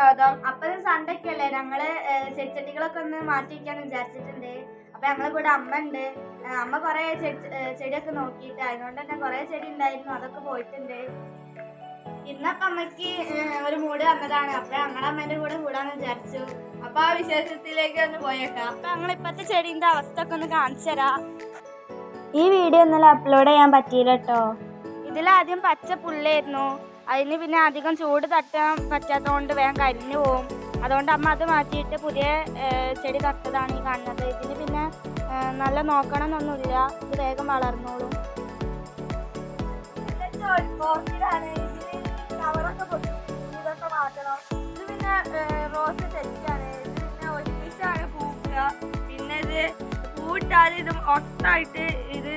വിനോദം. അപ്പൊ സൺഡേ ഒക്കെ അല്ലേ, ഞങ്ങള് ചെടിച്ചട്ടികളൊക്കെ ഒന്ന് മാറ്റി വയ്ക്കാന്ന് വിചാരിച്ചിട്ടുണ്ട്. അപ്പൊ ഞങ്ങളെ കൂടെ അമ്മ ഉണ്ട്. അമ്മ കുറെ ചെടിയൊക്കെ നോക്കിയിട്ട് അതുകൊണ്ട് തന്നെ കുറെ ചെടി ഉണ്ടായിരുന്നു, അതൊക്കെ പോയിട്ടുണ്ട്. ഇന്നപ്പം അമ്മക്ക് ഒരു മൂഡ് വന്നതാണ്. അപ്പൊ ഞങ്ങളെ അമ്മേന്റെ കൂടെ കൂടാന്ന് വിചാരിച്ചു. അപ്പൊ ആ വിശേഷത്തിലേക്ക് ഒന്ന് പോയേക്കാം. അപ്പൊ ഞങ്ങളിപ്പത്തെ ചെടീന്റെ അവസ്ഥ ഒക്കെ ഒന്ന് കാണിച്ചു തരാം. ഈ വീഡിയോ ഇന്നലെ അപ്ലോഡ് ചെയ്യാൻ പറ്റിയില്ല കേട്ടോ. ഇതിലാദ്യം പച്ച പുല്ലായിരുന്നു. അതിന് പിന്നെ അധികം ചൂട് തട്ടാൻ പറ്റാത്തതുകൊണ്ട് വേഗം കരിഞ്ഞു പോവും. അതുകൊണ്ട് അമ്മ അത് മാറ്റിയിട്ട് പുതിയ ചെടി തട്ടതാണ് ഈ കാണുന്നത്. ഇതിന് പിന്നെ നല്ല നോക്കണം എന്നൊന്നുമില്ല, ഇത് വേഗം വളർന്നോളും. ഇത് പിന്നെ റോസ് തെറ്റാണ്. ഇത് പിന്നെ ഒരുമിച്ചാണ് പൂക്കുക. പിന്നെ ഇത് പൂവിട്ടാൽ ഇത് ഒട്ടായിട്ട് ഇത്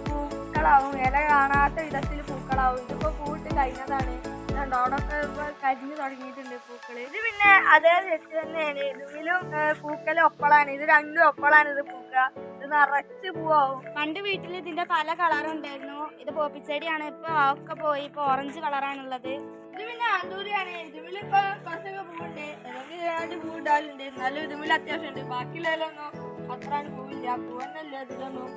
പൂക്കളാവും, ഇല കാണാത്ത വിധത്തിൽ പൂക്കളാവും. ഇതിപ്പോ പൂവിട്ട് കഴിഞ്ഞതാണ്, ഓടൊക്കെ ഇപ്പൊ കരിഞ്ഞു തുടങ്ങിയിട്ടുണ്ട് പൂക്കള്. ഇത് പിന്നെ അതേ തെറ്റ് തന്നെയാണ്. ഇതിലും പൂക്കള് ഒപ്പളാണ്, ഇത് രണ്ടും ഒപ്പളാണ് ഇത് പൂക്ക. ഇത് നിറച്ച് പൂവാവും. പണ്ട് വീട്ടിൽ ഇതിന്റെ പല കളറും ഉണ്ടായിരുന്നു. ഇത് പോപ്പിച്ചെടിയാണ്, ഇപ്പൊ ഒക്കെ പോയി, ഇപ്പൊ ഓറഞ്ച് കളറാണുള്ളത്. ഇത് പിന്നെ ആന്തൂരിയാണ്. ഇതിമിലിപ്പോ കുറച്ചൊക്കെ പൂവുണ്ട്, ഏതെങ്കിലും പൂവിടാറുണ്ട്. എന്നാലും ഇതിമിൽ അത്യാവശ്യം ഉണ്ട്. ബാക്കിയുള്ളതിലൊന്നും അത്ര പൂവില്ല, പൂവന്നല്ല ഇതിലൊന്നും.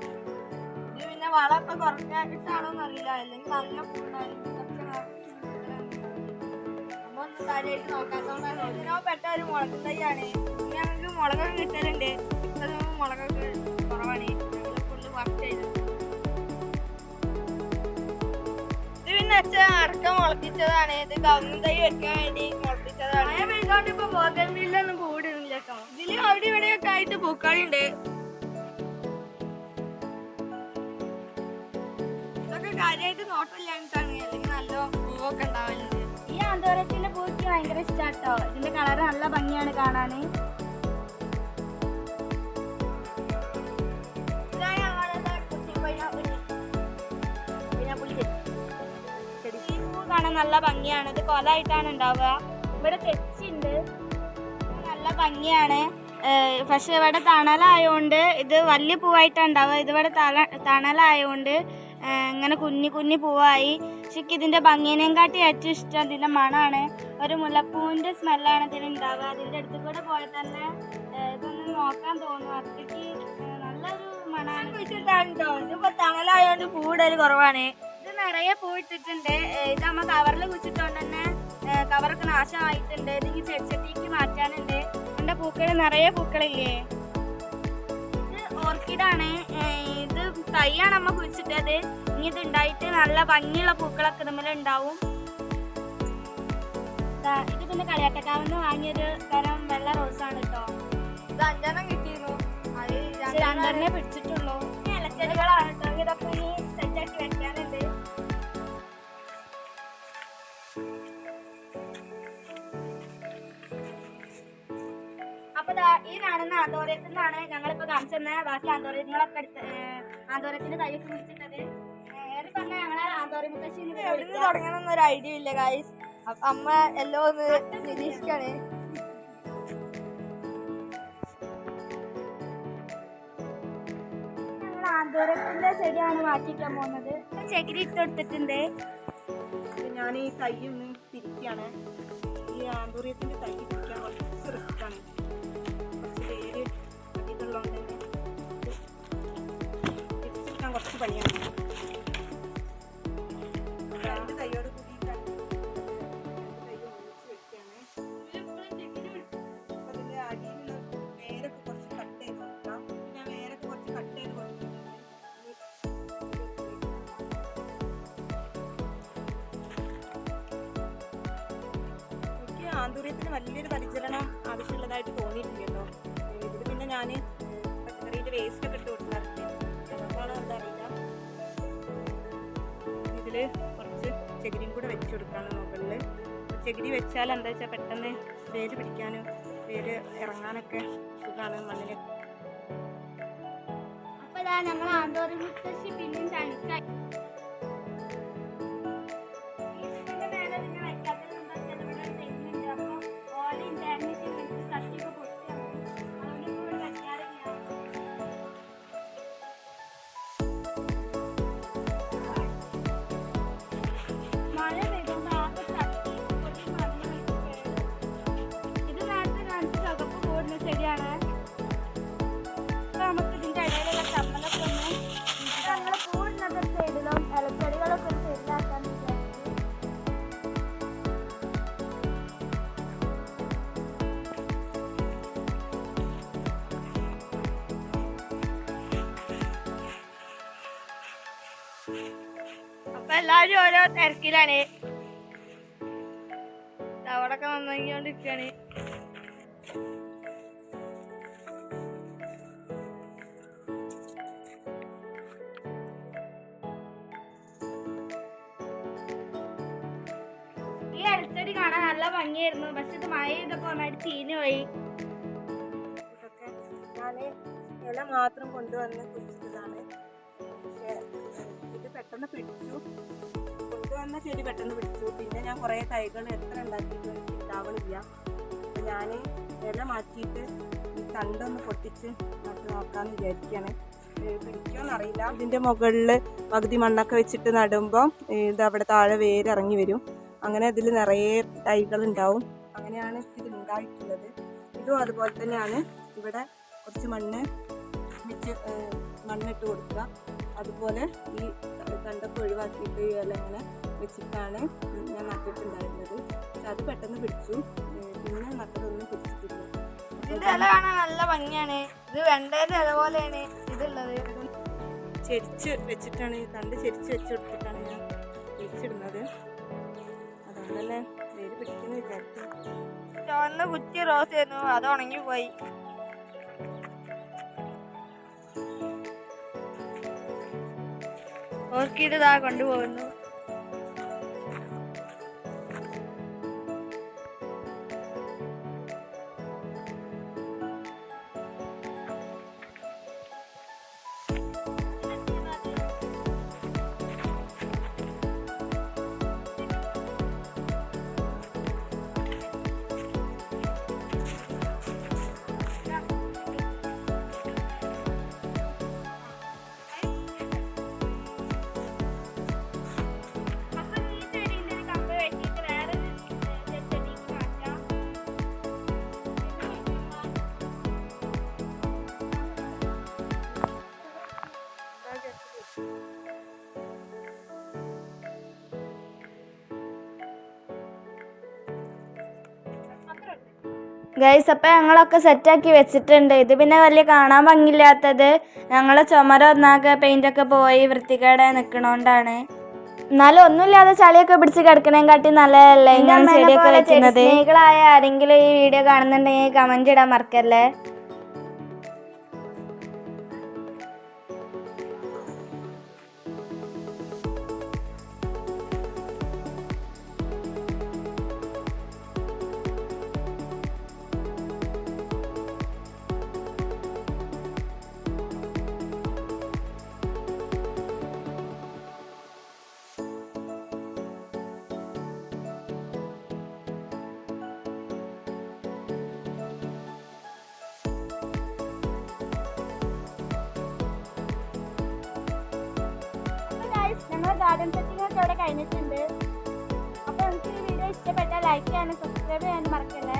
ഇത് പിന്നെ വളമൊക്കെ കുറഞ്ഞിട്ടാണോന്ന് അറിയില്ല, അല്ലെങ്കിൽ നല്ല പൂവുണ്ടായിരുന്നു. ഒന്നും കാര്യമായിട്ട് നോക്കാത്തോണ്ടാണ്. ഇതിനോ പെട്ട ഒരു മുളക് തൈയാണ്. ഇനി ഞങ്ങൾക്ക് മുളകൊക്കെ കിട്ടലുണ്ട്. ഇപ്പം മുളകൊക്കെ കുറവാണ്, ഞങ്ങൾ ഫുള്ള് വർക്ക് ചെയ്തത്. ഇത് പിന്നെ അച്ഛൻ അടക്കം മുളപ്പിച്ചതാണ്. ഇത് കവുങ്ങും തൈ വെക്കാൻ വേണ്ടി മുളപ്പിച്ചതാണ്. ഇതുകൊണ്ട് ഇപ്പൊ ബോഗൻവില്ലൊന്നും കൂടുന്നില്ല കേട്ടോ. ഇതില് അവിടെ ഇവിടെയൊക്കെ ആയിട്ട് പൂക്കളുണ്ട്. ഇതൊക്കെ കാര്യമായിട്ട് നോട്ടില്ലാണ്ടാണ്, അല്ലെങ്കിൽ നല്ല പൂവൊക്കെ ഉണ്ടാവലുണ്ട്. ഈ ആന്തോരത്തിന്റെ പൂക്ക് ഭയങ്കര ഇഷ്ടാട്ടോ. ഇതിന്റെ കളറ് നല്ല ഭംഗിയാണ് കാണാന്. ഈ പൂ കാണാൻ നല്ല ഭംഗിയാണ്. ഇത് കൊലായിട്ടാണ് ഉണ്ടാവുക. ഇവിടെ തെച്ചിണ്ട്, നല്ല ഭംഗിയാണ്. പക്ഷെ ഇവിടെ തണലായോണ്ട് ഇത് വലിയ പൂവായിട്ടാണ് ഉണ്ടാവുക. ഇതിവിടെ തണലായോണ്ട് ഇങ്ങനെ കുഞ്ഞി കുഞ്ഞി പൂവായി. പക്ഷെ ഇതിന്റെ ഭംഗിനെയും കാട്ടി ഏറ്റവും ഇഷ്ടം ഇതിന്റെ മണമാണ്. ഒരു മുല്ലപ്പൂവിന്റെ സ്മെല്ലാണ് ഇതിന് ഉണ്ടാവുക. അതിന്റെ അടുത്ത് കൂടെ പോയാൽ തന്നെ ഇതൊന്ന് നോക്കാൻ തോന്നും, അത്രയ്ക്ക് നല്ലൊരു മണമാണ്. കുഴിച്ചിട്ടാണോ, ഇതിപ്പോ തണലായോണ്ട് പൂവിടൽ കുറവാണ്. ഇത് നിറയെ പൂവിട്ടിട്ടുണ്ട്. ഇത് നമ്മ കവറിൽ കുഴിച്ചിട്ടോണ്ട് തന്നെ കവറൊക്കെ നാശമായിട്ടുണ്ട്. ഇത് ഈ ചെടിച്ചട്ടിക്ക് മാറ്റാനുണ്ട്. എന്റെ പൂക്കൾ നിറയെ പൂക്കളില്ലേ. ഇത് ഓർക്കിഡാണ്. ഇത് തൈയാണ് നമ്മ കുഴിച്ചിട്ടത്. ഇനി ഇത് ഉണ്ടായിട്ട് നല്ല ഭംഗിയുള്ള പൂക്കളൊക്കെ നമ്മൾ ഉണ്ടാവും. ഇത് പിന്നെ കളിയാട്ടക്കാവെന്ന് വാങ്ങിയൊരു തരം വെള്ള റോസാണ് കേട്ടോ. ഇത് 5 കിട്ടിയിരുന്നു, അത് 2 പിടിച്ചിട്ടുള്ളൂ. ഇലച്ചെടികളാണ് കേട്ടോ. ഇതൊക്കെ ഇനി സെറ്റാക്കി വെക്കാനുണ്ട്. അപ്പൊ ഈ കാണുന്ന ആന്തോരത്തിൽ നിന്നാണ് ഞങ്ങളിപ്പോ കാണിച്ചെന്ന ബാക്കി ആന്തോരങ്ങളൊക്കെ ആന്തോരത്തിന്റെ തൈയൊക്കെ കുറിച്ചിട്ടത്. ഏറെ പറഞ്ഞാൽ ഞങ്ങളെ ആന്തോര മുത്തശ്ശി തുടങ്ങണമെന്നൊരു ഐഡിയ ഇല്ല ഗൈസ്. അമ്മ എല്ലാം ഒന്ന് നിരീക്ഷിക്കാണ്. ഞങ്ങൾ ആന്തോരത്തിന്റെ ചെടിയാണ് മാറ്റിക്കാൻ പോകുന്നത്. ചകിരി ഇട്ടെടുത്തിട്ടുണ്ട്. ഞാൻ ഈ തൈ ഒന്ന് തിരിക്കുകയാണ്. ഈ ആന്തൂര്യത്തിന്റെ തൈ തിരിക്കാൻ കുറച്ച് റിസ്ക്കാണ്. കുറച്ച് പേര് ഇതുള്ളതുകൊണ്ട് തിരിച്ചെടുക്കാൻ കുറച്ച് പണിയാണ്. രണ്ട് തൈയോട് കൂടി തൈ ഒന്നിച്ച് വെക്കുകയാണ്. അപ്പോൾ ഇതിൻ്റെ അടിയിൽ നിന്ന് വേരൊക്കെ കുറച്ച് കട്ട് ചെയ്ത് കൊടുക്കാം. ഞാൻ വേരൊക്കെ കുറച്ച് കട്ട് ചെയ്ത് കൊടുത്തിട്ടുണ്ട്. ആന്തൂര്യത്തിന് വലിയൊരു പരിചരണം ആവശ്യമുള്ളതായിട്ട് തോന്നിയിട്ടില്ലല്ലോ. ഇതിൽ പിന്നെ ഞാൻ പച്ചക്കറീൻ്റെ വേസ്റ്റൊക്കെ ഇട്ട് കൊടുക്കാറുണ്ട്. അതുകൊണ്ടാണ് എന്താ അറിയില്ല. ഇതിൽ കുറച്ച് ചകിരിയും കൂടെ വെച്ച് കൊടുക്കാണ് മുകളിൽ. ചകിരി വെച്ചാൽ എന്താ വെച്ചാൽ പെട്ടെന്ന് വേര് പിടിക്കാനും വേര് ഇറങ്ങാനൊക്കെ സുഖമാണ് മണ്ണിൽ. അപ്പോൾ ഇതാ ഞങ്ങൾ ആന്തോരം മുത്തശ്ശി പിന്നെയും തണിക്കായി. മഴ പെയ്യുമ്പോൾ എല്ലാവരും ഓരോ തിരക്കിലാണ്. അവിടൊക്കെ നന്നായിക്കൊണ്ടിരിക്കുകയാണ്. ഈ അരിച്ചടി കാണാൻ നല്ല ഭംഗിയായിരുന്നു. പക്ഷെ ഇത് മഴ ചെയ്തപ്പോ നന്നായിട്ട് ചീഞ്ഞു പോയി. ഇതൊക്കെ ഞാൻ ഇല മാത്രം കൊണ്ടുവന്ന് കുഴിച്ചിട്ടതാണ്. പക്ഷേ ഇത് പെട്ടെന്ന് പിടിച്ചു. കൊണ്ടുവന്ന ചെടി പെട്ടെന്ന് പിടിച്ചു. പിന്നെ ഞാൻ കുറേ തൈകൾ എത്ര ഉണ്ടാക്കിയിട്ടും എനിക്ക് ഉണ്ടാവണില്ല. അപ്പം ഞാൻ ഇല മാറ്റിയിട്ട് ഈ തണ്ടൊന്ന് പൊട്ടിച്ച് നട്ട് നോക്കാമെന്ന് വിചാരിക്കുകയാണ്. പിടിക്കുമെന്നറിയില്ല. ഇതിൻ്റെ മുകളിൽ പകുതി മണ്ണൊക്കെ വെച്ചിട്ട് നടുമ്പോൾ ഇത് അവിടെ താഴെ വേരിറങ്ങി വരും. അങ്ങനെ ഇതിൽ നിറയെ തൈകൾ ഉണ്ടാവും. അങ്ങനെയാണ് ഇത് ഉണ്ടായിട്ടുള്ളത്. ഇതും അതുപോലെ തന്നെയാണ്. ഇവിടെ കുറച്ച് മണ്ണിട്ട് കൊടുക്കുക. അതുപോലെ ഈ തണ്ടൊക്കെ ഒഴിവാക്കിയിട്ട് ഈ ഇല ഇങ്ങനെ വെച്ചിട്ടാണ് ഞാൻ നട്ടിട്ടുണ്ടായിരുന്നത്. പക്ഷെ അത് പെട്ടെന്ന് പിടിച്ചു. പിന്നെ നട്ടതൊന്നും പിടിച്ചിട്ടില്ല. ഇതിന്റെ ഇല കാണാൻ നല്ല ഭംഗിയാണ്. ഇത് വെണ്ടേന്റെ ഇല പോലെയാണ് ഇതുള്ളത്. ചെരിച്ച് വെച്ചിട്ടാണ്, ഈ തണ്ട് ചെരിച്ച് വെച്ച് കൊടുത്തിട്ടാണ് ഞാൻ തിരിച്ചിടുന്നത്. അതുകൊണ്ട് തന്നെ വേര് പിടിക്കുന്നു വിചാരിച്ചു. ചുവന്ന കുറ്റി റോസ് ആയിരുന്നു, അത് ഉണങ്ങിപ്പോയി. ഓർക്കിഡ് ഇതാ കൊണ്ടുപോകുന്നു. ഗൈസ്, അപ്പം ഞങ്ങളൊക്കെ സെറ്റാക്കി വെച്ചിട്ടുണ്ട്. ഇത് പിന്നെ വലിയ കാണാൻ ഭംഗിയില്ലാത്തത് ഞങ്ങളെ ചുമര ഒന്നാകെ പെയിൻ്റൊക്കെ പോയി വൃത്തികേടെ നിൽക്കണോണ്ടാണ്. എന്നാലും ഒന്നുമില്ലാതെ ചളിയൊക്കെ പിടിച്ച് കിടക്കണേക്കാട്ടി നല്ലതല്ലേ ഇങ്ങനെ ചെടിയൊക്കെ വെക്കുന്നത്. സ്നേഹികളായ ആരെങ്കിലും ഈ വീഡിയോ കാണുന്നുണ്ടെങ്കിൽ കമൻറ്റ് ഇടാൻ മറക്കല്ലേ. ഞങ്ങൾ ഗാർഡൻ സെറ്റിംഗ് ഒക്കെ ഇവിടെ കഴിഞ്ഞിട്ടുണ്ട്. അപ്പോൾ നിങ്ങൾക്ക് ഈ വീഡിയോ ഇഷ്ടപ്പെട്ടാൽ ലൈക്ക് ചെയ്യാനും സബ്സ്ക്രൈബ് ചെയ്യാനും മറക്കല്ലേ.